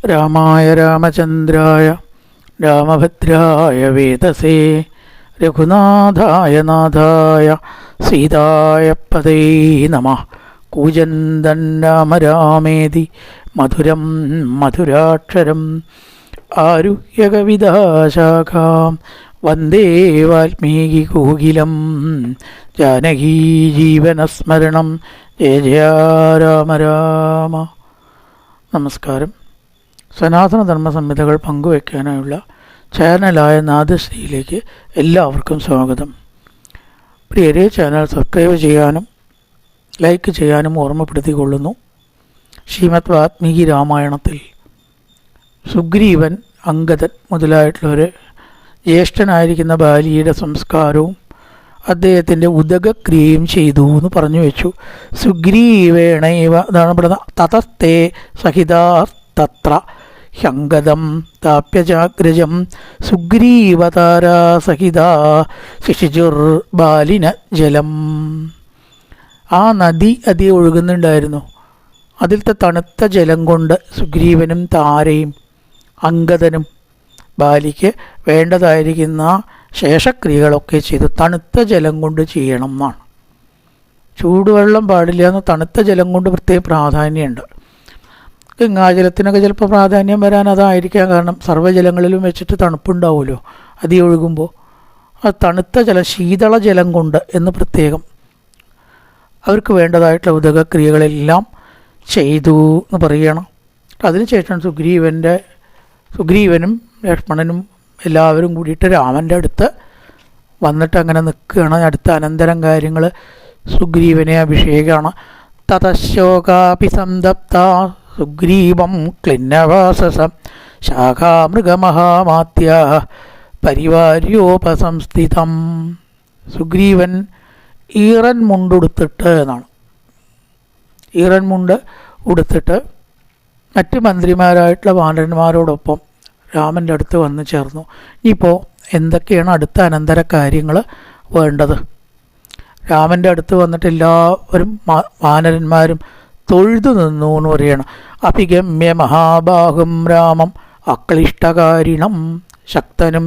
രാമായ രാമചന്ദ്രായ രാമഭദ്രായ വേദസേ രഘുനാഥായ നാഥായ സീതായ പതേ നമഃ. കൂജന്തൻ രാമ രാമേതി മധുരം മധുരാക്ഷരം ആരുഹ്യകവിതാശാഖാം വന്ദേ വാൽമീകി കോകിലം. ജാനകീ ജീവനസ്മരണം ജയ ജയ രാമ രാമ. നമസ്കാരം. സനാതനധർമ്മ സംഹിതകൾ പങ്കുവയ്ക്കാനായുള്ള ചാനലായ നാദശ്രീയിലേക്ക് എല്ലാവർക്കും സ്വാഗതം. പ്രിയരെ, ചാനൽ സബ്സ്ക്രൈബ് ചെയ്യാനും ലൈക്ക് ചെയ്യാനും ഓർമ്മപ്പെടുത്തിക്കൊള്ളുന്നു. ശ്രീമദ് വാൽമീകി രാമായണത്തിൽ സുഗ്രീവൻ, അംഗദൻ മുതലായിട്ടുള്ളവർ ജ്യേഷ്ഠനായിരിക്കുന്ന ബാലിയുടെ സംസ്കാരവും അദ്ദേഹത്തിൻ്റെ ഉദകക്രിയയും ചെയ്തു എന്ന് പറഞ്ഞു വെച്ചു. സുഗ്രീവേണൈവ എന്നാണ് പറയുന്നത്. തതസ്തേ സഹിതാസ്തത്ര ഹ്യംഗദം താപ്യജാഗ്രജം സുഗ്രീവതാരാ സഹിത ശിശുർബാലിന ജലം. ആ നദി ഒഴുകുന്നുണ്ടായിരുന്നു. അതിലത്തെ തണുത്ത ജലം കൊണ്ട് സുഗ്രീവനും താരയും അംഗദനും ബാലിക്ക് വേണ്ടതായിരിക്കുന്ന ശേഷക്രിയകളൊക്കെ ചെയ്തു. തണുത്ത ജലം കൊണ്ട് ചെയ്യണം എന്നാണ്. ചൂടുവെള്ളം പാടില്ല എന്ന് തണുത്ത ജലം കൊണ്ട് പ്രത്യേക പ്രാധാന്യമുണ്ട്. ഗംഗാജലത്തിനൊക്കെ ചിലപ്പോൾ പ്രാധാന്യം വരാൻ അതായിരിക്കാം. കാരണം സർവ്വജലങ്ങളിലും വെച്ചിട്ട് തണുപ്പുണ്ടാവുമല്ലോ അതി ഒഴുകുമ്പോൾ. ആ തണുത്ത ജലം, ശീതള ജലം കൊണ്ട് എന്ന് പ്രത്യേകം അവർക്ക് വേണ്ടതായിട്ടുള്ള ഉദകക്രിയകളെല്ലാം ചെയ്തു എന്ന് പറയണം. അതിനുശേഷം സുഗ്രീവനും ലക്ഷ്മണനും എല്ലാവരും കൂടിയിട്ട് രാമൻ്റെ അടുത്ത് വന്നിട്ട് അങ്ങനെ നിൽക്കുകയാണ്. അടുത്ത അനന്തരം കാര്യങ്ങൾ സുഗ്രീവനെ അഭിഷേകമാണ്. തതശോകാപി സന്തപ്ത സുഗ്രീവം ക്ലിന്നവാസസം ശാഖാമൃഗമഹാമാത്യ പരിവാര്യോപസംസ്ഥിതം. സുഗ്രീവൻ ഈറൻ മുണ്ടുടുത്തിട്ട് എന്നാണ്. ഈറൻ മുണ്ട് ഉടുത്തിട്ട് മറ്റ് മന്ത്രിമാരായിട്ടുള്ള വാനരന്മാരോടൊപ്പം രാമൻ്റെ അടുത്ത് വന്ന് ചേർന്നു. ഇനിയിപ്പോൾ എന്തൊക്കെയാണ് അടുത്ത അനന്തര കാര്യങ്ങൾ വേണ്ടത്? രാമൻ്റെ അടുത്ത് വന്നിട്ട് എല്ലാവരും വാനരന്മാരും തൊഴുതു നിന്നു എന്ന് പറയണം. അഭിഗമ്യ മഹാബാഹും രാമം അക്ലിഷ്ടകാരിണം. ശക്തനും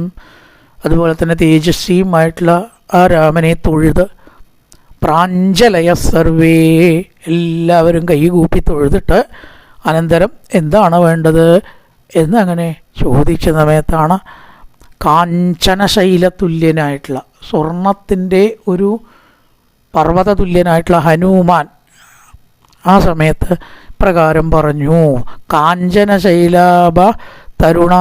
അതുപോലെ തന്നെ തേജസ്വിയുമായിട്ടുള്ള ആ രാമനെ തൊഴുത് പ്രാഞ്ജലയ സർവേ, എല്ലാവരും കൈകൂപ്പി തൊഴുതിട്ട് അനന്തരം എന്താണ് വേണ്ടത് എന്നങ്ങനെ ചോദിച്ച സമയത്താണ് കാഞ്ചനശൈലതുല്യനായിട്ടുള്ള, സ്വർണത്തിൻ്റെ ഒരു പർവ്വത തുല്യനായിട്ടുള്ള ഹനുമാൻ ആ സമയത്ത് പ്രകാരം പറഞ്ഞു. കാഞ്ചനശൈലാഭ തരുണ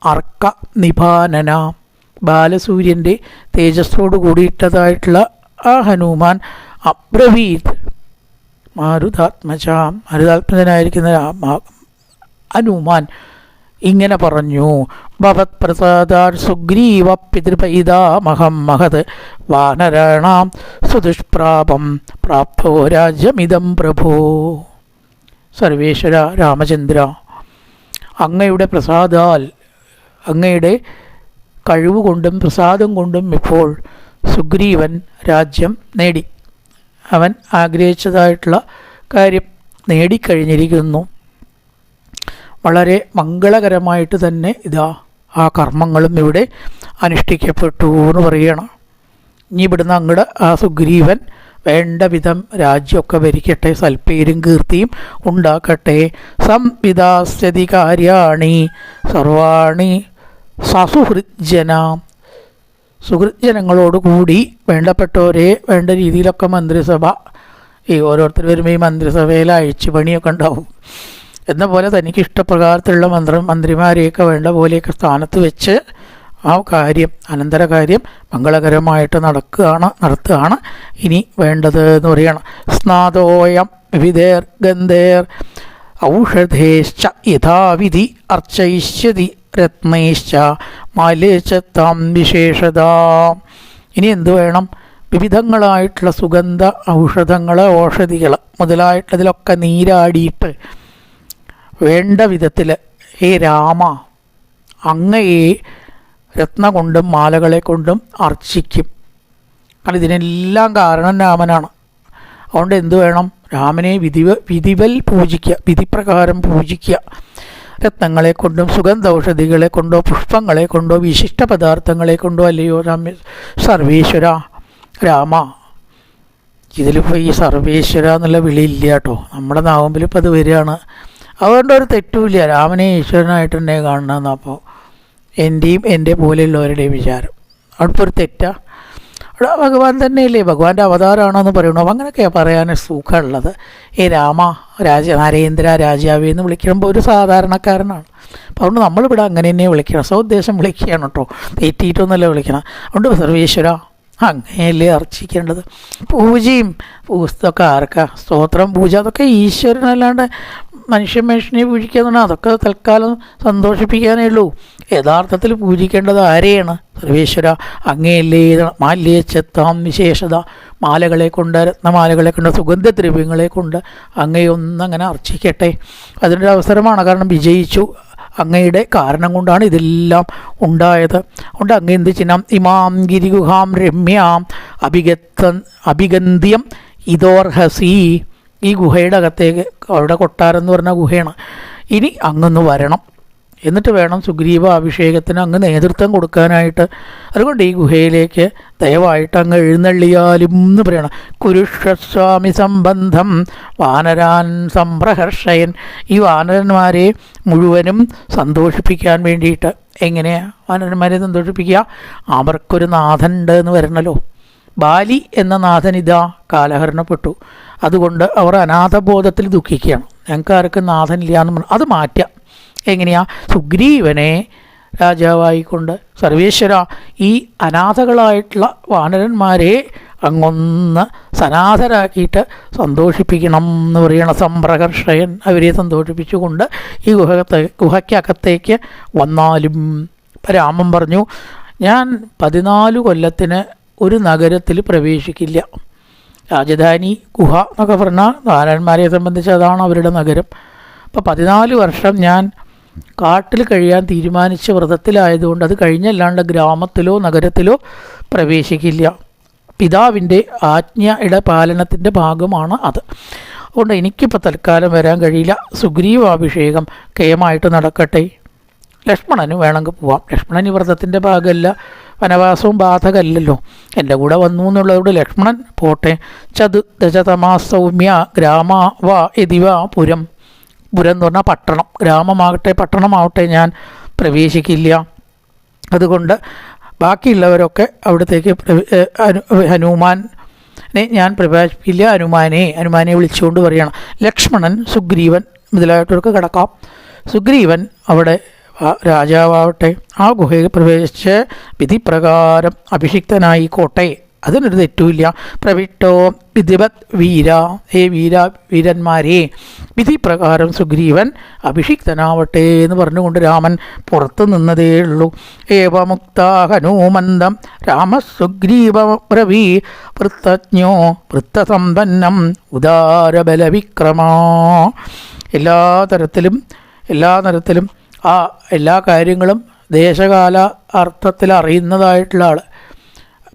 അർക്ക നിഭാനന. ബാലസൂര്യൻ്റെ തേജസ്സോട് കൂടിയിട്ടതായിട്ടുള്ള ആ ഹനുമാൻ അബ്രവീത് മാരുതാത്മജനായിരിക്കുന്ന ഹനുമാൻ ഇങ്ങനെ പറഞ്ഞു. ഭവത് പ്രസാദാൽ സുഗ്രീവ പിതൃപൈതാമഹം മഹത് വാനരാണാം സുദുഷ്പ്രാപം പ്രാപ്തോ രാജ്യമിതം പ്രഭോ. സർവേശ്വര രാമചന്ദ്ര, അങ്ങയുടെ പ്രസാദാൽ, അങ്ങയുടെ കഴിവുകൊണ്ടും പ്രസാദം കൊണ്ടും ഇപ്പോൾ സുഗ്രീവൻ രാജ്യം നേടി. അവൻ ആഗ്രഹിച്ചതായിട്ടുള്ള കാര്യം നേടിക്കഴിഞ്ഞിരിക്കുന്നു. വളരെ മംഗളകരമായിട്ട് തന്നെ ആ കർമ്മങ്ങളും ഇവിടെ അനുഷ്ഠിക്കപ്പെട്ടു എന്ന് പറയുകയാണ്. ഇനി ഇവിടുന്ന് അങ്ങോട്ട് ആ സുഗ്രീവൻ വേണ്ട വിധം രാജ്യമൊക്കെ ഭരിക്കട്ടെ, സൽപ്പേരും കീർത്തിയും ഉണ്ടാക്കട്ടെ. സംവിധാസ്യതി കാര്യാണി സർവാണി സസുഹൃജ്ജന. സുഹൃജ്ജനങ്ങളോടുകൂടി വേണ്ടപ്പെട്ടവരെ വേണ്ട രീതിയിലൊക്കെ മന്ത്രിസഭ, ഓരോരുത്തർ വരുമ്പോൾ ഈ മന്ത്രിസഭയിൽ അഴിച്ചുപണിയൊക്കെ ഉണ്ടാവും എന്ന പോലെ തനിക്ക് ഇഷ്ടപ്രകാരത്തിലുള്ള മന്ത്രിമാരെയൊക്കെ വേണ്ട പോലെയൊക്കെ സ്ഥാനത്ത് വെച്ച് ആ കാര്യം, അനന്തര കാര്യം മംഗളകരമായിട്ട് നടത്തുകയാണ് ഇനി വേണ്ടത് എന്ന് പറയുകയാണ്. സ്നാതോയം വിവിധേർ ഗന്ധേർ ഔഷധേശ്ച യഥാവിധി അർച്ചയിഷ്യതി രത്നൈശ്ച മാലേച്ച താം വിശേഷത. ഇനി എന്തു വേണം? വിവിധങ്ങളായിട്ടുള്ള സുഗന്ധ ഔഷധങ്ങൾ, ഓഷധികൾ മുതലായിട്ടുള്ളതിലൊക്കെ നീരാടിയിട്ട് വേണ്ട വിധത്തിൽ ഹേ രാമ അങ്ങയെ രത്ന കൊണ്ടും മാലകളെ കൊണ്ടും അർച്ചിക്കും. കാരണം ഇതിനെല്ലാം കാരണം രാമനാണ്. അതുകൊണ്ട് എന്തു വേണം? രാമനെ വിധിവൽ പൂജിക്കുക, വിധിപ്രകാരം പൂജിക്കുക. രത്നങ്ങളെ കൊണ്ടും സുഗന്ധൌഷധികളെ കൊണ്ടോ പുഷ്പങ്ങളെ കൊണ്ടോ വിശിഷ്ട പദാർത്ഥങ്ങളെ കൊണ്ടോ അല്ലയോ സർവേശ്വര രാമ. ഇതിലിപ്പോൾ ഈ സർവേശ്വര എന്നുള്ള വിളിയില്ല കേട്ടോ, നമ്മുടെ നാവുമ്പിൽ ഇപ്പോൾ അത് വരികയാണ്. അതുകൊണ്ട് ഒരു തെറ്റുമില്ല, രാമനെ ഈശ്വരനായിട്ട് തന്നെ കാണണമെന്ന്. അപ്പോൾ എൻ്റെയും എൻ്റെ പോലെയുള്ളവരുടെയും വിചാരം അവിടെ ഒരു തെറ്റാ. അവിടെ ഭഗവാൻ തന്നെയല്ലേ, ഭഗവാന്റെ അവതാരമാണെന്ന് പറയണു. അപ്പം അങ്ങനെയൊക്കെയാണ് പറയാൻ സുഖമുള്ളത്. ഈ രാമ നരേന്ദ്ര രാജാവേ എന്ന് വിളിക്കുമ്പോൾ ഒരു സാധാരണക്കാരനാണ്. അപ്പം അതുകൊണ്ട് നമ്മളിവിടെ അങ്ങനെ തന്നെ വിളിക്കണം, സ്വദേശം വിളിക്കുകയാണ് കേട്ടോ, തെറ്റിയിട്ടൊന്നുമല്ല വിളിക്കണം. അതുകൊണ്ട് സർവേശ്വര അങ്ങനെയല്ലേ അർച്ചിക്കേണ്ടത്. പൂജയും പുസ്തകമൊക്കെ ആർക്കാ? സ്തോത്രം പൂജ അതൊക്കെ ഈശ്വരനല്ലാണ്ട് മനുഷ്യനെ പൂജിക്കുക എന്ന് പറഞ്ഞാൽ അതൊക്കെ തൽക്കാലം സന്തോഷിപ്പിക്കാനേ ഉള്ളൂ. യഥാർത്ഥത്തിൽ പൂജിക്കേണ്ടത് ആരെയാണ്? സർവേശ്വര അങ്ങനെയല്ലേ. മാല്യേച്ചത്താം വിശേഷത, മാലകളെ കൊണ്ട്, രത്നമാലകളെ കൊണ്ട്, സുഗന്ധദ്രവ്യങ്ങളെ കൊണ്ട് അങ്ങയൊന്നങ്ങനെ അർച്ചിക്കട്ടെ. അതിനൊരു അവസരമാണ്. കാരണം വിജയിച്ചു, അങ്ങയുടെ കാരണം കൊണ്ടാണ് ഇതെല്ലാം ഉണ്ടായത്. അതുകൊണ്ട് അങ്ങ് എന്ത് ചെയ്യണം? ഇമാം ഗിരിഗുഹാം രമ്യാം അഭിഗന്ധ്യം ഇതോർഹസി. ഈ ഗുഹയുടെ അകത്തേക്ക്, അവിടെ കൊട്ടാരം എന്ന് പറഞ്ഞ ഗുഹയാണ്, ഇനി അങ്ങൊന്ന് വരണം. എന്നിട്ട് വേണം സുഗ്രീവ അഭിഷേകത്തിന് അങ്ങ് നേതൃത്വം കൊടുക്കാനായിട്ട്. അതുകൊണ്ട് ഈ ഗുഹയിലേക്ക് ദയവായിട്ട് അങ്ങ് എഴുന്നള്ളിയാലും എന്ന് പറയണം. കുരുഷ്വസ്വാമി സംബന്ധം വാനരാൻ സംപ്രഹർഷയൻ. ഈ വാനരന്മാരെ മുഴുവനും സന്തോഷിപ്പിക്കാൻ വേണ്ടിയിട്ട്. എങ്ങനെയാണ് വാനരന്മാരെ സന്തോഷിപ്പിക്കുക? അവർക്കൊരു നാഥനുണ്ട് എന്ന് വരണല്ലോ. ബാലി എന്ന നാഥൻ ഇതാ കാലഹരണപ്പെട്ടു. അതുകൊണ്ട് അവർ അനാഥബോധത്തിൽ ദുഃഖിക്കുകയാണ്. ഞങ്ങൾക്ക് ആർക്കും നാഥനില്ല എന്ന് പറഞ്ഞു. അത് മാറ്റാം. എങ്ങനെയാ? സുഗ്രീവനെ രാജാവായിക്കൊണ്ട് സർവേശ്വര ഈ അനാഥകളായിട്ടുള്ള വാനരന്മാരെ അങ്ങൊന്ന് സനാഥരാക്കിയിട്ട് സന്തോഷിപ്പിക്കണം എന്ന് പറയണ സംപ്രകർഷയൻ. അവരെ സന്തോഷിപ്പിച്ചുകൊണ്ട് ഈ ഗുഹയ്ക്കകത്തേക്ക് വന്നാലും. രാമൻ പറഞ്ഞു, ഞാൻ 14 കൊല്ലത്തിന് ഒരു നഗരത്തിൽ പ്രവേശിക്കില്ല. രാജധാനി ഗുഹ എന്നൊക്കെ പറഞ്ഞാൽ വാനരന്മാരെ സംബന്ധിച്ച് അതാണ് അവരുടെ നഗരം. അപ്പോൾ 14 വർഷം ഞാൻ കാട്ടിൽ കഴിയാൻ തീരുമാനിച്ച വ്രതത്തിലായതുകൊണ്ട് അത് കഴിഞ്ഞല്ലാണ്ട് ഗ്രാമത്തിലോ നഗരത്തിലോ പ്രവേശിക്കില്ല. പിതാവിൻ്റെ ആജ്ഞയുടെ പാലനത്തിൻ്റെ ഭാഗമാണ് അത്. അതുകൊണ്ട് എനിക്കിപ്പോൾ തൽക്കാലം വരാൻ കഴിയില്ല. സുഗ്രീവാഭിഷേകം കേമായിട്ട് നടക്കട്ടെ. ലക്ഷ്മണന് വേണമെങ്കിൽ പോവാം. ലക്ഷ്മണൻ ഈ വ്രതത്തിൻ്റെ ഭാഗമല്ല, വനവാസവും ബാധകമല്ലല്ലോ. എൻ്റെ കൂടെ വന്നു എന്നുള്ളതോട് ലക്ഷ്മണൻ പോട്ടെ. ദശതമാ സൗമ്യ ഗ്രാമ വാ യതിവ പുരം. പുരം എന്ന് പറഞ്ഞാൽ പട്ടണം. ഗ്രാമമാകട്ടെ പട്ടണമാവട്ടെ ഞാൻ പ്രവേശിക്കില്ല. അതുകൊണ്ട് ബാക്കിയുള്ളവരൊക്കെ അവിടത്തേക്ക് ഹനുമാനെ ഞാൻ പ്രവേശിപ്പില്ല. ഹനുമാനെ വിളിച്ചുകൊണ്ട് പറയണം. ലക്ഷ്മണൻ സുഗ്രീവൻ മുതലായിട്ടവർക്ക് കിടക്കാം. സുഗ്രീവൻ അവിടെ രാജാവാവട്ടെ. ആ ഗുഹയിൽ പ്രവേശിച്ച് വിധിപ്രകാരം അഭിഷിക്തനായിക്കോട്ടെ. അതിനൊരു തെറ്റുമില്ല. പ്രവിട്ടോ വിധിവത് വീര, ഹേ വീരന്മാരെ വിധിപ്രകാരം സുഗ്രീവൻ അഭിഷിക്തനാവട്ടെ എന്ന് പറഞ്ഞുകൊണ്ട് രാമൻ പുറത്തു നിന്നതേ ഉള്ളൂ. ഏവമുക്ത ഹനുമന്തം രാമസുഗ്രീവബ്രവീ വൃത്തജ്ഞോ വൃത്തസമ്പന്നം ഉദാരബലവിക്രമാ. എല്ലാ തരത്തിലും എല്ലാ കാര്യങ്ങളും ദേശകാല അർത്ഥത്തിൽ അറിയുന്നതായിട്ടുള്ള ആൾ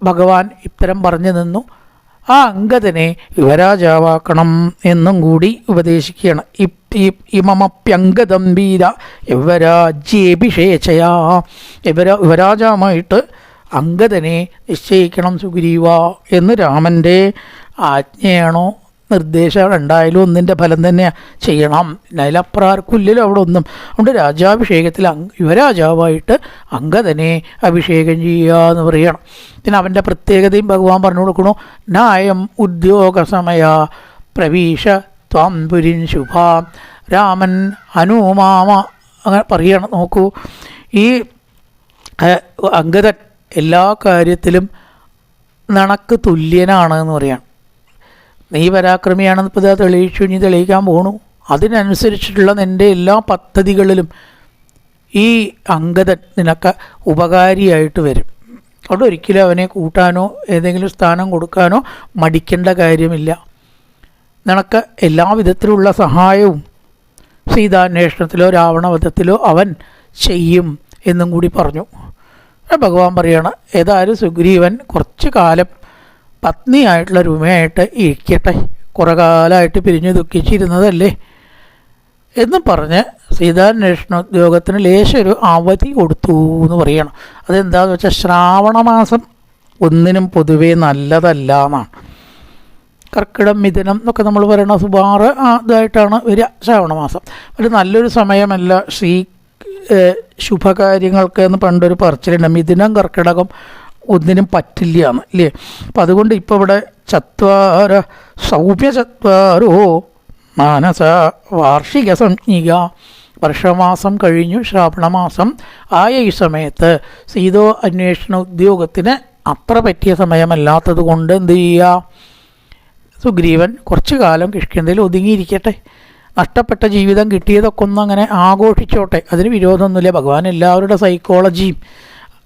ഭഗവാൻ ഇത്തരം പറഞ്ഞു നിന്നു. ആ അംഗദനെ യുവരാജാവാക്കണം എന്നും കൂടി ഉപദേശിക്കുകയാണ്. ഇമമപ്യംഗദം വീര യുവരാജ്യേഭിഷേചയാ. യുവരാജാവായിട്ട് അംഗദനെ നിശ്ചയിക്കണം സുഗ്രീവ എന്ന് രാമൻ്റെ ആജ്ഞയാണോ നിർദ്ദേശം ഉണ്ടായാലും ഒന്നിൻ്റെ ഫലം തന്നെ ചെയ്യണം. അതിലപ്പുറമാർക്കില്ലല്ലോ അവിടെ ഒന്നും. അതുകൊണ്ട് രാജാഭിഷേകത്തിൽ യുവരാജാവായിട്ട് അംഗദനെ അഭിഷേകം ചെയ്യുക എന്ന് പറയണം. പിന്നെ അവൻ്റെ പ്രത്യേകതയും ഭഗവാൻ പറഞ്ഞു കൊടുക്കണു. നായം ഉദ്യോഗസമയ പ്രവീശ ത്വാം പുരിൻ ശുഭാം. രാമൻ ഹനുമാമ അങ്ങനെ പറയണം. നോക്കൂ, ഈ അംഗദൻ എല്ലാ കാര്യത്തിലും നിനക്ക് തുല്യനാണ് എന്ന് പറയാണ്. നീ പരാക്രമിയാണെന്ന് ഇപ്പോൾ ഇതാ തെളിയിച്ചു, ഇനി തെളിയിക്കാൻ പോണു. അതിനനുസരിച്ചിട്ടുള്ള നിൻ്റെ എല്ലാ പദ്ധതികളിലും ഈ അംഗദൻ നിനക്ക് ഉപകാരിയായിട്ട് വരും. അവിടെ ഒരിക്കലും അവനെ കൂട്ടാനോ ഏതെങ്കിലും സ്ഥാനം കൊടുക്കാനോ മടിക്കേണ്ട കാര്യമില്ല. നിനക്ക് എല്ലാ വിധത്തിലുള്ള സഹായവും സീതാന്വേഷണത്തിലോ രാവണവധത്തിലോ അവൻ ചെയ്യും എന്നും കൂടി പറഞ്ഞു. ഭഗവാൻ പറയാണ്, ഏതായാലും സുഗ്രീവൻ കുറച്ച് കാലം പത്നിയായിട്ടുള്ള രൂപയായിട്ട് ഇരിക്കട്ടെ, കുറേ കാലമായിട്ട് പിരിഞ്ഞു ദുഃഖിച്ചിരുന്നതല്ലേ എന്നും പറഞ്ഞ് സീതാന്വേഷണ ഉദ്യോഗത്തിന് ലേശൊരു അവധി കൊടുത്തു എന്ന് പറയണം. അതെന്താണെന്ന് വെച്ചാൽ ശ്രാവണ മാസം ഒന്നിനും പൊതുവേ നല്ലതല്ല എന്നാണ്. കർക്കിടം മിഥുനം എന്നൊക്കെ നമ്മൾ പറയണ സുമാറ് ഇതായിട്ടാണ് വരിക ശ്രാവണ മാസം. ഒരു നല്ലൊരു സമയമല്ല ശുഭകാര്യങ്ങൾക്ക് എന്ന് പണ്ടൊരു പറച്ചിലുണ്ട്. മിഥുനം കർക്കിടകം ഒന്നിനും പറ്റില്ല എന്ന് ഇല്ലേ. അപ്പം അതുകൊണ്ട് ഇപ്പോൾ ഇവിടെ ചത്വാര സൗമ്യചത്വാരോ മാനസ വാർഷിക സംജ്ഞിക, വർഷമാസം കഴിഞ്ഞു ശ്രാവണമാസം ആയ ഈ സമയത്ത് സീതോ അന്വേഷണ ഉദ്യോഗത്തിന് അത്ര പറ്റിയ സമയമല്ലാത്തത് കൊണ്ട് എന്ത് ചെയ്യുക, സുഗ്രീവൻ കുറച്ചു കാലം കിഷ്കിന്ധയിൽ ഒതുങ്ങിയിരിക്കട്ടെ. നഷ്ടപ്പെട്ട ജീവിതം കിട്ടിയതൊക്കെ ഒന്ന് അങ്ങനെ ആഘോഷിച്ചോട്ടെ, അതിന് വിരോധമൊന്നുമില്ല. ഭഗവാൻ എല്ലാവരുടെ സൈക്കോളജിയും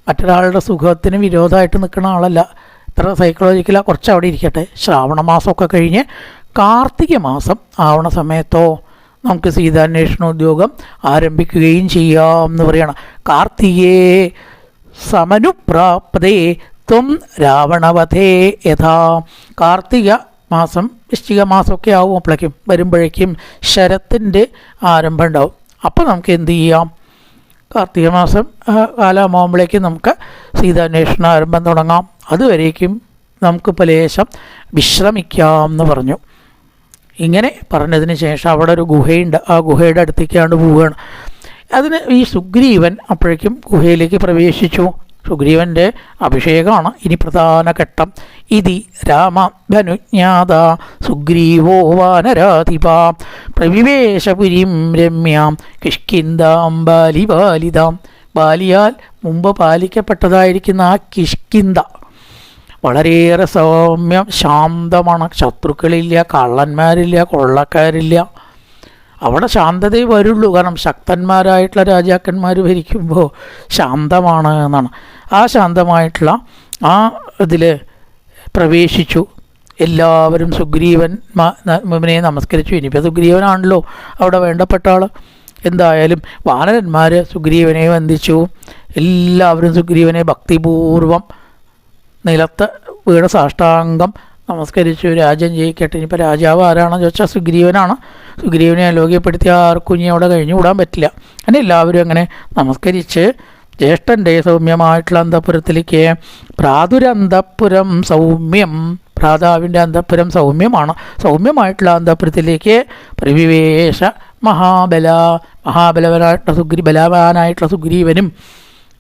മറ്റൊരാളുടെ സുഖത്തിന് വിരോധമായിട്ട് നിൽക്കുന്ന ആളല്ല. ഇത്ര സൈക്കോളജിക്കലാണ്, കുറച്ച് അവിടെ ഇരിക്കട്ടെ. ശ്രാവണ മാസമൊക്കെ കഴിഞ്ഞ് കാർത്തിക മാസം ആവണ സമയത്തോ നമുക്ക് സീതാന്വേഷണ ഉദ്യോഗം ആരംഭിക്കുകയും ചെയ്യാം എന്ന് പറയണം. കാർത്തികേ സമനുപ്രാപ്തേ ത്വം രാവണവധേ യഥാ. കാർത്തിക മാസം വൃശ്ചിക മാസമൊക്കെ ആവും വരുമ്പോഴേക്കും ശരത്തിൻ്റെ ആരംഭം ഉണ്ടാവും. അപ്പോൾ നമുക്ക് എന്ത് ചെയ്യാം, കാർത്തിക മാസം കാലമാകുമ്പോഴേക്കും നമുക്ക് സീതാന്വേഷണ ആരംഭം തുടങ്ങാം. അതുവരേക്കും നമുക്ക് ലേശം വിശ്രമിക്കാം എന്ന് പറഞ്ഞു. ഇങ്ങനെ പറഞ്ഞതിന് ശേഷം അവിടെ ഒരു ഗുഹയുണ്ട്, ആ ഗുഹയുടെ അടുത്തേക്കാണ്ട് പോവുകയാണ്. അതിന് ഈ സുഗ്രീവൻ അപ്പോഴേക്കും ഗുഹയിലേക്ക് പ്രവേശിച്ചു. സുഗ്രീവൻ്റെ അഭിഷേകമാണ് ഇനി പ്രധാന ഘട്ടം. ഇതി രാമധനുജ്ഞാത സുഗ്രീവോ വാനരാധിപ പ്രവിവേശപുരീം രമ്യാം കിഷ്കിന്ദാം ബാലിപാലിതാം. ബാലിയാൽ മുമ്പ് പാലിക്കപ്പെട്ടതായിരിക്കുന്ന ആ കിഷ്കിന്ദ വളരെയേറെ സൗമ്യം ശാന്തമാണ്. ശത്രുക്കളില്ല, കള്ളന്മാരില്ല, കൊള്ളക്കാരില്ല. അവിടെ ശാന്തതയെ വരുള്ളൂ. കാരണം ശക്തന്മാരായിട്ടുള്ള രാജാക്കന്മാർ ഭരിക്കുമ്പോൾ ശാന്തമാണ് എന്നാണ്. ആ ശാന്തമായിട്ടുള്ള ആ ഇതിൽ പ്രവേശിച്ചു. എല്ലാവരും സുഗ്രീവനെ നമസ്കരിച്ചു. ഇനിയിപ്പോൾ സുഗ്രീവനാണല്ലോ അവിടെ വേണ്ടപ്പെട്ട ആൾ. എന്തായാലും വാനരന്മാർ സുഗ്രീവനെ വന്ദിച്ചു. എല്ലാവരും സുഗ്രീവനെ ഭക്തിപൂർവം നിലത്ത് വീണ സാഷ്ടാംഗം നമസ്കരിച്ചു. രാജ്യം ജയിക്കട്ടെ. ഇനിയിപ്പോൾ രാജാവ് ആരാണെന്ന് ചോദിച്ചാൽ സുഗ്രീവനാണ്. സുഗ്രീവനെ അലോക്യപ്പെടുത്തി ആർക്കും ഇനി അവിടെ കഴിഞ്ഞുകൂടാൻ പറ്റില്ല. അങ്ങനെ എല്ലാവരും അങ്ങനെ നമസ്കരിച്ച് ജ്യേഷ്ഠൻ്റെ സൗമ്യമായിട്ടുള്ള അന്തഃപുരത്തിലേക്ക്, ഭ്രാതുരന്തഃപുരം സൗമ്യം, ഭ്രാതാവിൻ്റെ അന്തഃപുരം സൗമ്യമാണ്, സൗമ്യമായിട്ടുള്ള അന്തഃപുരത്തിലേക്ക് പ്രവിവേശ ബലവാനായിട്ടുള്ള സുഗ്രീവനും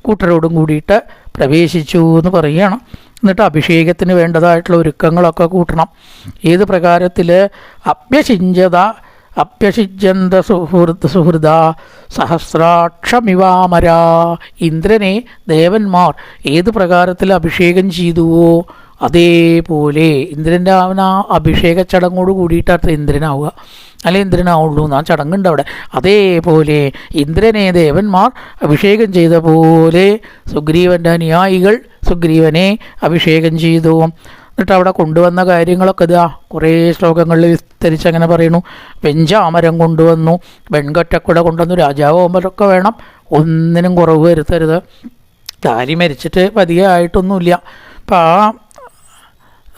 കൂട്ടരോടും കൂടിയിട്ട് പ്രവേശിച്ചു എന്ന് പറയുകയാണ്. എന്നിട്ട് അഭിഷേകത്തിന് വേണ്ടതായിട്ടുള്ള ഒരുക്കങ്ങളൊക്കെ കൂട്ടണം. ഏത് പ്രകാരത്തിൽ അഭ്യഷിജന്ത സുഹൃദ സഹസ്രാക്ഷമിവാമര. ഇന്ദ്രനെ ദേവന്മാർ ഏത് പ്രകാരത്തിൽ അഭിഷേകം ചെയ്തുവോ അതേപോലെ ഇന്ദ്രൻ്റെ ആ അഭിഷേക ചടങ്ങോട് കൂടിയിട്ടത്ര ഇന്ദ്രനാവുക, അല്ലെ ഇന്ദ്രനാവുള്ളൂ എന്നാ ചടങ്ങുണ്ട് അവിടെ. അതേപോലെ ഇന്ദ്രനെ ദേവന്മാർ അഭിഷേകം ചെയ്ത പോലെ സുഗ്രീവൻ്റെ അനുയായികൾ സുഗ്രീവനെ അഭിഷേകം ചെയ്തു. എന്നിട്ട് അവിടെ കൊണ്ടുവന്ന കാര്യങ്ങളൊക്കെ ഇതാ കുറേ ശ്ലോകങ്ങളിൽ വിസ്തരിച്ച് അങ്ങനെ പറയുന്നു. വെഞ്ചാമരം കൊണ്ടുവന്നു, വെൺകൊറ്റക്കുട കൊണ്ടുവന്നു. രാജാവുമ്പോഴൊക്കെ വേണം, ഒന്നിനും കുറവ് വരുത്തരുത്. താലി മരിച്ചിട്ട് പതിയായിട്ടൊന്നുമില്ല. അപ്പം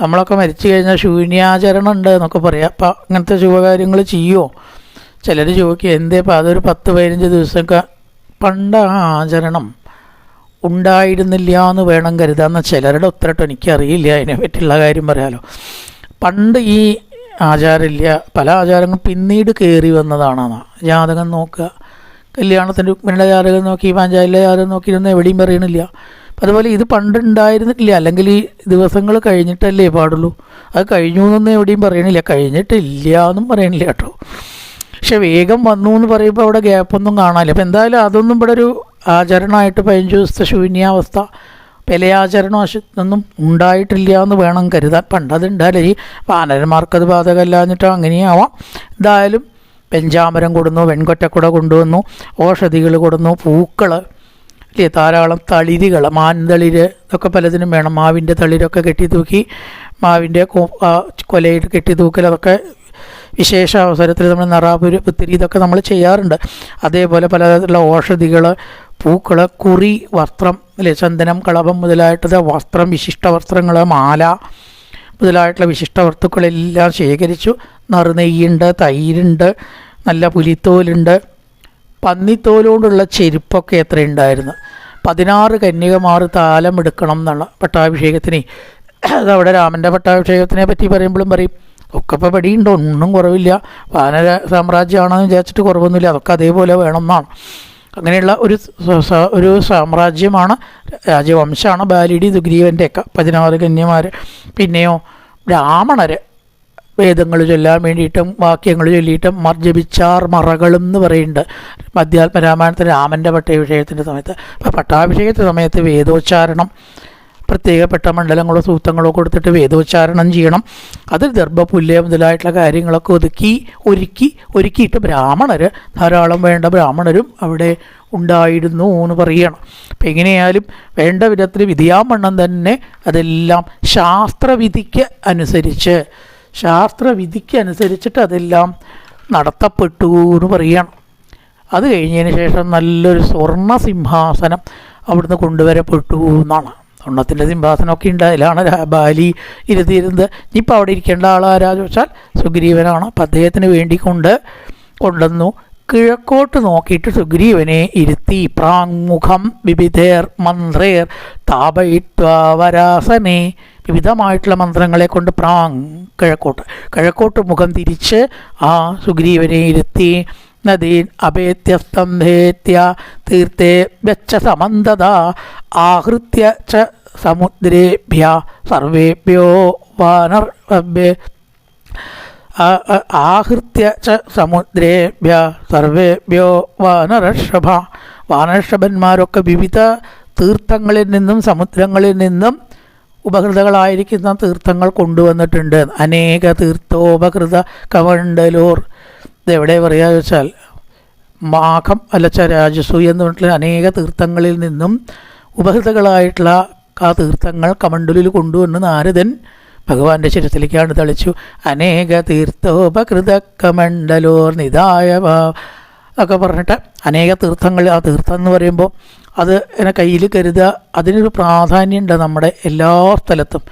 നമ്മളൊക്കെ മരിച്ചു കഴിഞ്ഞാൽ ശൂന്യാചരണം ഉണ്ട് എന്നൊക്കെ പറയാം. അപ്പം അങ്ങനത്തെ ശുഭകാര്യങ്ങൾ ചെയ്യുമോ? ചിലർ ചോദിക്കുക എന്തേ അപ്പം അതൊരു 10-15 ദിവസമൊക്കെ പണ്ട് ആചരണം ഉണ്ടായിരുന്നില്ല എന്ന് വേണം കരുതാമെന്ന് ചിലരുടെ ഉത്തരട്ടോ. എനിക്കറിയില്ല, അതിനെ പറ്റിയുള്ള കാര്യം പറയാലോ. പണ്ട് ഈ ആചാരമില്ല, പല ആചാരങ്ങളും പിന്നീട് കയറി വന്നതാണെന്നാ. ജാതകം നോക്കുക, കല്യാണത്തിൻ്റെ രുക്മിണിയുടെ ജാതകം നോക്കി, പാഞ്ചാലിയുടെ ജാതകം നോക്കിയിരുന്ന എവിടെയും പറയണില്ല. അതുപോലെ ഇത് പണ്ടുണ്ടായിരുന്നില്ല, അല്ലെങ്കിൽ ഈ ദിവസങ്ങൾ കഴിഞ്ഞിട്ടല്ലേ പാടുള്ളൂ. അത് കഴിഞ്ഞു എന്നൊന്നും എവിടെയും പറയണില്ല, കഴിഞ്ഞിട്ടില്ല എന്നും പറയണില്ല കേട്ടോ. പക്ഷെ വേഗം വന്നു എന്ന് പറയുമ്പോൾ അവിടെ ഗ്യാപ്പൊന്നും കാണാനില്ല. അപ്പം എന്തായാലും അതൊന്നും ഇവിടെ ഒരു ആചരണമായിട്ട് 15 ദിവസത്തെ ശൂന്യാവസ്ഥ പെലയാചരണം ഒന്നും ഉണ്ടായിട്ടില്ല എന്ന് വേണം കരുതാൻ. പണ്ടതുണ്ടായാലും ഈ വാനരന്മാർക്കത് ബാധകമല്ലാഞ്ഞിട്ടോ അങ്ങനെയാവാം. എന്തായാലും പെഞ്ചാമരം കൊടുന്നു, വെൺകൊറ്റക്കുട കൊണ്ടുവന്നു, ഓഷധികൾ കൊടുന്നു, പൂക്കൾ ഇല്ലേ, ധാരാളം തളിരുകൾ, മാൻതളിര് ഇതൊക്കെ പലതിനും വേണം. മാവിൻ്റെ തളിരൊക്കെ കെട്ടിത്തൂക്കി, മാവിൻ്റെ കൊലയിട്ട് കെട്ടിത്തൂക്കൽ, അതൊക്കെ വിശേഷ അവസരത്തിൽ നമ്മൾ നറാപുരി പുത്തിരി ഇതൊക്കെ നമ്മൾ ചെയ്യാറുണ്ട്. അതേപോലെ പലതരത്തിലുള്ള ഓഷധികൾ, പൂക്കൾ, കുറി, വസ്ത്രം അല്ലേ, ചന്ദനം, കളഭം മുതലായിട്ടുള്ള വസ്ത്രം, വിശിഷ്ട വസ്ത്രങ്ങൾ, മാല മുതലായിട്ടുള്ള വിശിഷ്ട വസ്തുക്കളെല്ലാം ശേഖരിച്ചു. നറുനെയ്യുണ്ട്, തൈരുണ്ട്, നല്ല പുലിത്തോലുണ്ട്, പന്നിത്തോലുകൊണ്ടുള്ള ചെരുപ്പൊക്കെ എത്ര ഉണ്ടായിരുന്നു. 16 കന്യകമാർ താലം എടുക്കണം എന്നുള്ള പട്ടാഭിഷേകത്തിന്. അതവിടെ രാമൻ്റെ പട്ടാഭിഷേകത്തിനെ പറ്റി പറയുമ്പോഴും പറയും ഒക്കെ ഇപ്പോൾ പടിയുണ്ട്, ഒന്നും കുറവില്ല. വാനര സാമ്രാജ്യമാണെന്ന് വിചാരിച്ചിട്ട് കുറവൊന്നുമില്ല, അതൊക്കെ അതേപോലെ വേണം എന്നാണ്. അങ്ങനെയുള്ള ഒരു സാമ്രാജ്യമാണ്, രാജവംശമാണ് ബാലിയുടെ സുഗ്രീവൻ്റെയൊക്കെ 16 കന്യമാർ. പിന്നെയോ ബ്രാഹ്മണർ വേദങ്ങൾ ചൊല്ലാൻ വേണ്ടിയിട്ടും വാക്യങ്ങൾ ചൊല്ലിയിട്ടും ജപിച്ചാർ മറകളും എന്ന് പറയുന്നുണ്ട് മധ്യാത്മ രാമായണത്തിൽ രാമൻ്റെ പട്ടാഭിഷേകത്തിൻ്റെ സമയത്ത്. അപ്പോൾ പട്ടാഭിഷേകത്തിൻ്റെ സമയത്ത് വേദോച്ചാരണം, പ്രത്യേകപ്പെട്ട മണ്ഡലങ്ങളോ സൂക്തങ്ങളോ കൊടുത്തിട്ട് വേദോച്ചാരണം ചെയ്യണം. അതിൽ ദർഭപുല്ല് മുതലായിട്ടുള്ള കാര്യങ്ങളൊക്കെ ഒരുക്കിയിട്ട് ബ്രാഹ്മണർ, ധാരാളം വേണ്ട ബ്രാഹ്മണരും അവിടെ ഉണ്ടായിരുന്നു എന്ന് പറയണം. അപ്പം എങ്ങനെയായാലും വേണ്ട വിധത്തിൽ വിധിയാമണ്ണം തന്നെ അതെല്ലാം ശാസ്ത്രവിധിക്ക് അനുസരിച്ചിട്ട് അതെല്ലാം നടത്തപ്പെട്ടു എന്ന് പറയണം. അത് കഴിഞ്ഞതിന് ശേഷം നല്ലൊരു സ്വർണ്ണ സിംഹാസനം അവിടുന്ന് കൊണ്ടുവരപ്പെട്ടു എന്നാണ്. സ്വർണ്ണത്തിൻ്റെ സിംഹാസനമൊക്കെ ഉണ്ട്, അതിലാണ് ബാലി ഇരുത്തിയിരുന്നത്. ഇനിയിപ്പോൾ അവിടെ ഇരിക്കേണ്ട ആളാരാന്ന് വെച്ചാൽ സുഗ്രീവനാണ്. അപ്പം അദ്ദേഹത്തിന് വേണ്ടി കൊണ്ടുവന്നു. കിഴക്കോട്ട് നോക്കിയിട്ട് സുഗ്രീവനെ ഇരുത്തി. പ്രാങ്മുഖം വിവിധേർ മന്ത്രേർ താപയിത്വാവരാസനെ, വിവിധമായിട്ടുള്ള മന്ത്രങ്ങളെ കൊണ്ട് കിഴക്കോട്ട് മുഖം തിരിച്ച് ആ സുഗ്രീവനെ ഇരുത്തി. നദീൻ അഭേത്യസ്തംഭേത്യ തീർത്ഥേ വെച്ച സമന്തത ആഹൃത്യ ച സമുദ്രേഭ്യ സർവേഭ്യോ വാനർഭ്യ ആഹൃത്യ ച സമുദ്രേഭ്യ സർവേഭ്യോ വാനരഷഭ. വാനരഷഭന്മാരൊക്കെ വിവിധ തീർത്ഥങ്ങളിൽ നിന്നും സമുദ്രങ്ങളിൽ നിന്നും ഉപകൃതകളായിരിക്കുന്ന തീർത്ഥങ്ങൾ കൊണ്ടുവന്നിട്ടുണ്ട്. അനേക തീർത്ഥോപകൃത കമണ്ഡലോർ. ഇതെവിടെ പറയുക വെച്ചാൽ മാഘം അല്ലച്ച രാജസു എന്ന് പറഞ്ഞിട്ടുള്ള അനേക തീർത്ഥങ്ങളിൽ നിന്നും ഉപകൃതകളായിട്ടുള്ള ആ തീർത്ഥങ്ങൾ കമണ്ഡലിൽ കൊണ്ടുവന്ന് നാരദൻ ഭഗവാന്റെ ശിരസിലേക്കാണ് തളിച്ചു. അനേക തീർത്ഥോപകൃത കമണ്ഡലോർ നിതായ ഒക്കെ പറഞ്ഞിട്ട് അനേക തീർത്ഥങ്ങൾ. ആ തീർത്ഥം എന്ന് പറയുമ്പോൾ അത് എന്നെ കയ്യിൽ കരുതുക, അതിനൊരു പ്രാധാന്യമുണ്ട് നമ്മുടെ എല്ലാ സ്ഥലത്തും.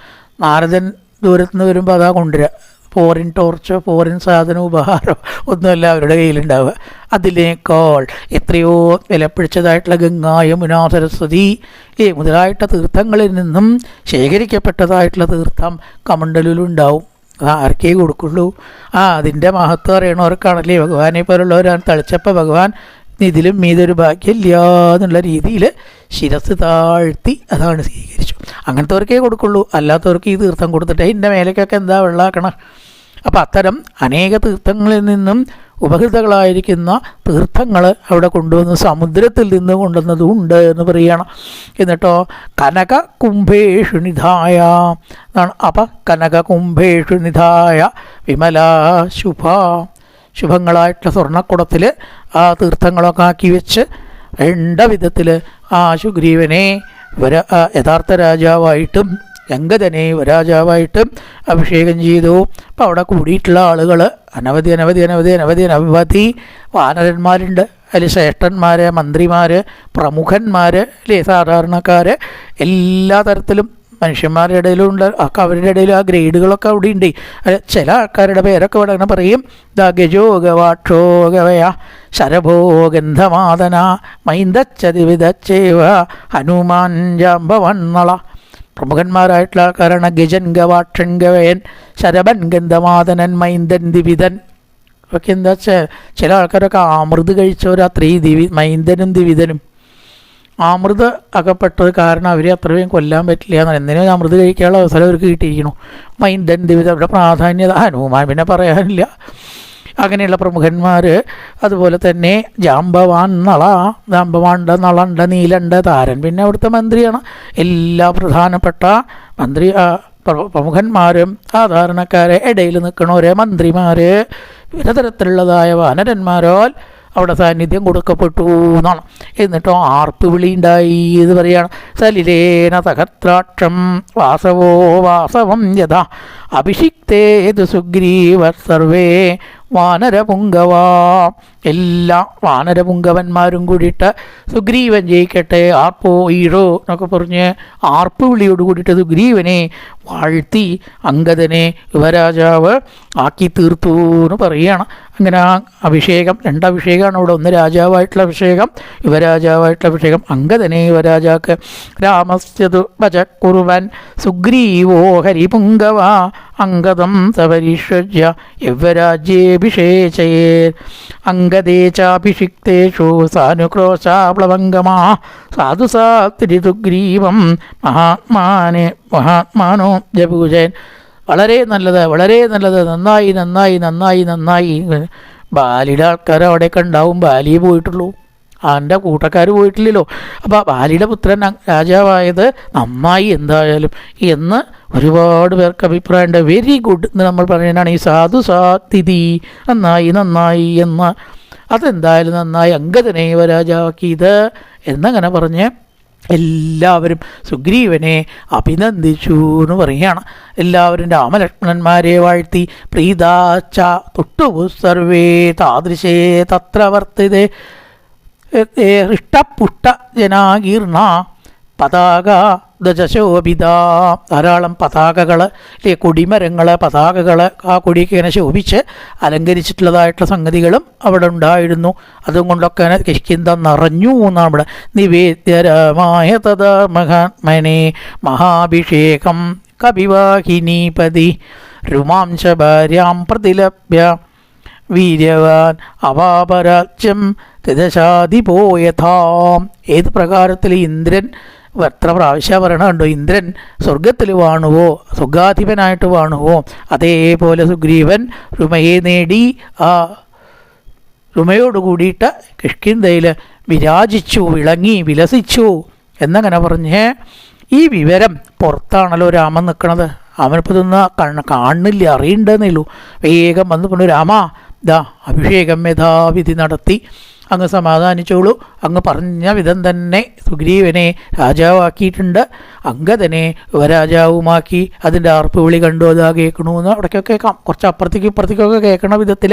നാരദൻ ദൂരത്തുനിന്ന് വരുമ്പോൾ അതാ കൊണ്ടുവരിക. ഫോറിൻ ടോർച്ചോ ഫോറിൻ സാധനം ഉപഹാരമോ ഒന്നുമല്ല അവരുടെ കയ്യിലുണ്ടാവുക. അതിനേക്കാൾ എത്രയോ വിലപ്പിടിച്ചതായിട്ടുള്ള ഗംഗാ യമുന സരസ്വതി മുതലായിട്ട തീർത്ഥങ്ങളിൽ നിന്നും ശേഖരിക്കപ്പെട്ടതായിട്ടുള്ള തീർത്ഥം കമണ്ഡലിലുണ്ടാവും. ആർക്കേ കൊടുക്കുള്ളൂ. അതിൻ്റെ മഹത്വം അറിയണവർക്കാണല്ലേ. ഭഗവാനെ പോലുള്ളവരാണ് തളിച്ചപ്പോൾ ഭഗവാൻ ഇതിലും മീതൊരു ഭാഗ്യമില്ല എന്നുള്ള രീതിയിൽ ശിരസ് താഴ്ത്തി അതാണ് സ്വീകരിച്ചു. അങ്ങനത്തെവർക്കേ കൊടുക്കുള്ളൂ. അല്ലാത്തവർക്ക് ഈ തീർത്ഥം കൊടുത്തിട്ട് ഇതിൻ്റെ മേലേക്കൊക്കെ എന്താ വെള്ളാക്കണം. അപ്പം അത്തരം അനേക തീർത്ഥങ്ങളിൽ നിന്നും ഉപകൃതകളായിരിക്കുന്ന തീർത്ഥങ്ങൾ അവിടെ കൊണ്ടുവന്ന് സമുദ്രത്തിൽ നിന്ന് കൊണ്ടുവന്നതും ഉണ്ട് എന്ന് പറയുകയാണ്. എന്നിട്ടോ കനക കുംഭേഷു നിധായ എന്നാണ്. അപ്പം കനക കുംഭേഷു നിധായ വിമല ശുഭങ്ങളായിട്ടുള്ള സ്വർണ്ണക്കുടത്തിൽ ആ തീർത്ഥങ്ങളൊക്കെ ആക്കി വെച്ച് വേണ്ട വിധത്തിൽ ആ സുഗ്രീവനെ യഥാർത്ഥ രാജാവായിട്ടും രംഗതനെ രാജാവായിട്ടും അഭിഷേകം ചെയ്തു. അപ്പോൾ അവിടെ കൂടിയിട്ടുള്ള ആളുകൾ അനവധി വാനരന്മാരുണ്ട്. അതിൽ ശ്രേഷ്ഠന്മാർ, മന്ത്രിമാർ, പ്രമുഖന്മാർ, അല്ലേ, സാധാരണക്കാർ, എല്ലാ തരത്തിലും മനുഷ്യന്മാരുടെ ഇടയിലും ഉണ്ട്. അവരുടെ ഇടയിൽ ആ ഗ്രേഡുകളൊക്കെ അവിടെ ഉണ്ട്. ചില ആൾക്കാരുടെ പേരൊക്കെ ഇവിടെ അങ്ങനെ പറയും. ഗജോ ഗവാക്ഷോ ഗവയ ശരഭോ ഗന്ധമാദന മൈന്ദച്ചതി വിധച്ചേവ ഹനുമാൻ ജാമ്പവണ്ണള. പ്രമുഖന്മാരായിട്ടുള്ള ആൾക്കാരാണ് ഗജൻ ഗവാക്ഷൻ ഗവയൻ ശരഭൻ ഗന്ധമാദനൻ മൈന്ദൻ ദിവിധൻ ഒക്കെ. എന്താ വെച്ചാൽ ചില ആൾക്കാരൊക്കെ അമൃത് കഴിച്ചവരാ മൈന്ദനും ദിവിധനും. അമൃത് അകപ്പെട്ടത് കാരണം അവരെ അത്രയും കൊല്ലാൻ പറ്റില്ല എന്നാണ്. എന്തിനും അമൃത് കഴിക്കാനുള്ള അവസരം അവർക്ക് കിട്ടിയിരിക്കണു. മൈന്ദൻ ദിവിധ അവരുടെ പ്രാധാന്യത ഹനുമാൻ പിന്നെ പറയാനില്ല. അങ്ങനെയുള്ള പ്രമുഖന്മാർ. അതുപോലെ തന്നെ ജാമ്പവാൻ നളുണ്ട് നീലുണ്ട് താരൻ പിന്നെ അവിടുത്തെ മന്ത്രിയാണ്. എല്ലാ പ്രധാനപ്പെട്ട പ്രമുഖന്മാരും സാധാരണക്കാരെ ഇടയിൽ നിൽക്കണവരെ മന്ത്രിമാർ വിവിധ തരത്തിലുള്ളതായ വാനരന്മാരാൽ അവിടെ സാന്നിധ്യം കൊടുക്കപ്പെട്ടു എന്നാണ്. എന്നിട്ടോ ആർപ്പ് വിളി ഉണ്ടായി എന്ന് പറയുകയാണ്. സലിലേന സഹസ്രാക്ഷം വാസവം യഥാ അഭിഷിക്തേതു സുഗ്രീവ സർവേ വാനരപുങ്കവാ. എല്ലാ വാനരപുങ്കവന്മാരും കൂടിയിട്ട് സുഗ്രീവൻ ജയിക്കട്ടെ ആർപ്പോ ഈഴോ എന്നൊക്കെ പറഞ്ഞ് ആർപ്പ് വിളിയോട് കൂടിയിട്ട് സുഗ്രീവനെ വാഴ്ത്തി അംഗദനെ യുവരാജാവ് ആക്കി തീർത്തു എന്ന് പറയുകയാണ്. അങ്ങനെ ആ അഭിഷേകം, രണ്ടഭിഷേകമാണ് അവിടെ. ഒന്ന് രാജാവായിട്ടുള്ള അഭിഷേകം, യുവരാജാവായിട്ടുള്ള അഭിഷേകം. അംഗദനെ യുവരാജാക്ക് രാമസ്യതു വച കുറുവൻ സുഗ്രീവോ ഹരിപുങ്കവ അംഗദം സപരിഷ്യജ്യ യൗവരാജ്യേഭിഷേചയേ അംഗദേ ചാഭിഷിക്തേഷു സാനുക്രോശാപ്ലവംഗമാ സാധു സാത്രി സുഗ്രീവം മഹാത്മാനോ ജപൂജയൻ. വളരെ നല്ലത്, വളരെ നല്ലത്, നന്നായി നന്നായി നന്നായി നന്നായി. ബാലിയുടെ ആൾക്കാർ അവിടെയൊക്കെ ഉണ്ടാവും, ബാലിയെ പോയിട്ടുള്ളൂ, അവൻ്റെ കൂട്ടക്കാർ പോയിട്ടില്ലല്ലോ. അപ്പോൾ ബാലിയുടെ പുത്രൻ രാജാവായത് നന്നായി എന്തായാലും എന്ന് ഒരുപാട് പേർക്ക് അഭിപ്രായമുണ്ട്. വെരി ഗുഡ് എന്ന് നമ്മൾ പറയുന്നതാണ് ഈ സാധു സാതിഥി, നന്നായി നന്നായി എന്ന്. അതെന്തായാലും നന്നായി, അംഗദനെ യുവരാജാവാക്കിയത് എന്നങ്ങനെ പറഞ്ഞ് എല്ലാവരും സുഗ്രീവനെ അഭിനന്ദിച്ചു എന്ന് പറയുകയാണ്. എല്ലാവരും രാമലക്ഷ്മണന്മാരെ വാഴ്ത്തി പ്രീതാച്ച തൊട്ടുപു സർവേ താദൃശേ തത്ര വർത്തിതേ ഹൃഷ്ടപുഷ്ട ജനാകീർണ പതാക ദശോഭിത. ധാരാളം പതാകകൾ, കൊടിമരങ്ങൾ, പതാകകൾ, ആ കൊടിയൊക്കെ ഇങ്ങനെ ശോഭിച്ച് അലങ്കരിച്ചിട്ടുള്ളതായിട്ടുള്ള സംഗതികളും അവിടെ ഉണ്ടായിരുന്നു. അതുകൊണ്ടൊക്കെ കിഷ്കിന്ധ നിറഞ്ഞു എന്നാണ് ഇവിടെ. നിവേദ്യരമായ തഥാ മഹാത്മനെ മഹാഭിഷേകം കവിവാഹിനീപതി രുമാംശ ഭാര്യാം പ്രതിലഭ്യ വീര്യവാൻ അവാപരാജ്യം തിദശാധിപോയഥാം. ഏത് പ്രകാരത്തിൽ ഇന്ദ്രൻ എത്ര പ്രാവശ്യം പറയണുണ്ടോ, ഇന്ദ്രൻ സ്വർഗത്തിൽ വാണുവോ, സ്വർഗാധിപനായിട്ട് വാണുവോ, അതേപോലെ സുഗ്രീവൻ രുമയെ നേടി ആ രുമയോട് കൂടിയിട്ട് കിഷ്കിന്ധയിൽ വിരാജിച്ചു, വിളങ്ങി, വിലസിച്ചു എന്നങ്ങനെ പറഞ്ഞ് ഈ വിവരം പുറത്താണല്ലോ രാമൻ നിൽക്കണത്. അവനിപ്പോൾ ഇതൊന്നും കാണുന്നില്ല, അറിയണ്ടെന്നേ ഉള്ളൂ. വേഗം വന്ന് കൊണ്ട് രാമ ദാ അഭിഷേകം യഥാവിധി നടത്തി, അങ്ങ് സമാധാനിച്ചോളൂ, അങ്ങ് പറഞ്ഞ വിധം തന്നെ സുഗ്രീവനെ രാജാവാക്കിയിട്ടുണ്ട്, അംഗദനെ യുവരാജാവുമാക്കി. അതിൻ്റെ ആർപ്പ് വിളി കണ്ടു, അതാ കേൾക്കണമെന്ന് അവിടേക്കൊക്കെ കേൾക്കാം. കുറച്ച് അപ്പുറത്തേക്കും ഇപ്പുറത്തേക്കൊക്കെ കേൾക്കണ വിധത്തിൽ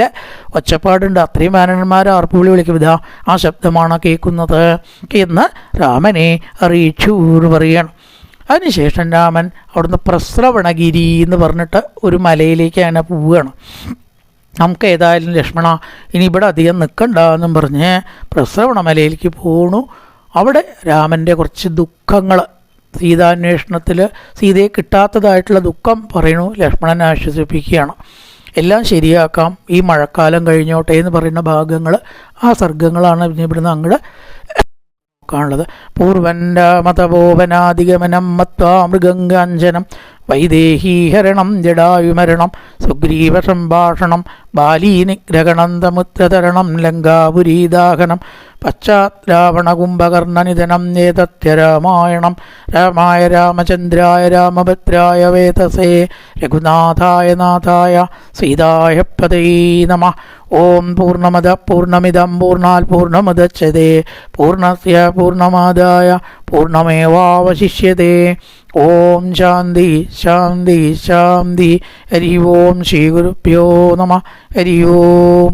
ഒച്ചപ്പാടുണ്ട്. അത്രയും വാനരന്മാർ ആർപ്പ് വിളി വിളിക്കും, ഇതാ ആ ശബ്ദമാണ് കേൾക്കുന്നത് എന്ന് രാമനെ അറിയിച്ചു എന്ന് പറയുകയാണ്. അതിനുശേഷം രാമൻ അവിടുന്ന് പ്രസ്രവണഗിരി എന്ന് പറഞ്ഞിട്ട് ഒരു മലയിലേക്ക് അങ്ങനെ പോവുകയാണ്. നമുക്ക് ഏതായാലും ലക്ഷ്മണ ഇനി ഇവിടെ അധികം നിൽക്കണ്ട എന്നും പറഞ്ഞ് പ്രസ്രവണ മലയിലേക്ക് പോണു. അവിടെ രാമൻ്റെ കുറച്ച് ദുഃഖങ്ങൾ, സീതാന്വേഷണത്തിൽ സീതയെ കിട്ടാത്തതായിട്ടുള്ള ദുഃഖം പറയണു. ലക്ഷ്മണനെ ആശ്വസിപ്പിക്കുകയാണ്. എല്ലാം ശരിയാക്കാം, ഈ മഴക്കാലം കഴിഞ്ഞോട്ടെ എന്ന് പറയുന്ന ഭാഗങ്ങൾ, ആ സർഗങ്ങളാണ് ഇവിടുന്ന് അങ്ങോട്ട് ുള്ളത്. പൂർവൻ്റെ മതപോവനാധിഗമനം മത്വാ മൃഗങ്കാഞ്ചനം വൈദേഹീഹരണം ജടായുമരണം സുഗ്രീവ സംഭാഷണം ബാലീനിഗ്രഹണം തമുത്രതരണം ലങ്കാപുരീദാഹനം പശ്ചാത് രാവണകുംഭകർണനിധനം ഏതത്യരാമായണം രാമായ രാമചന്ദ്രായ രാമഭദ്രായ വേതസേ രഘുനാഥായ നാഥായ സീതായ പതൈ നമഃ. ഓം പൂർണ്ണമദ പൂർണ്ണമിദം പൂർണ്ണാൽ പൂർണ്ണമുദച്യതേ പൂർണ്ണസ്യ പൂർണ്ണമാദായ പൂർണ്ണമേവാവശിഷ്യതേ. ഓം ശാന്തി ശാന്തി ശാന്തി. ഹരി ഓം ശ്രീ ഗുരുഭ്യോ നമഃ. ഹരി ഓം.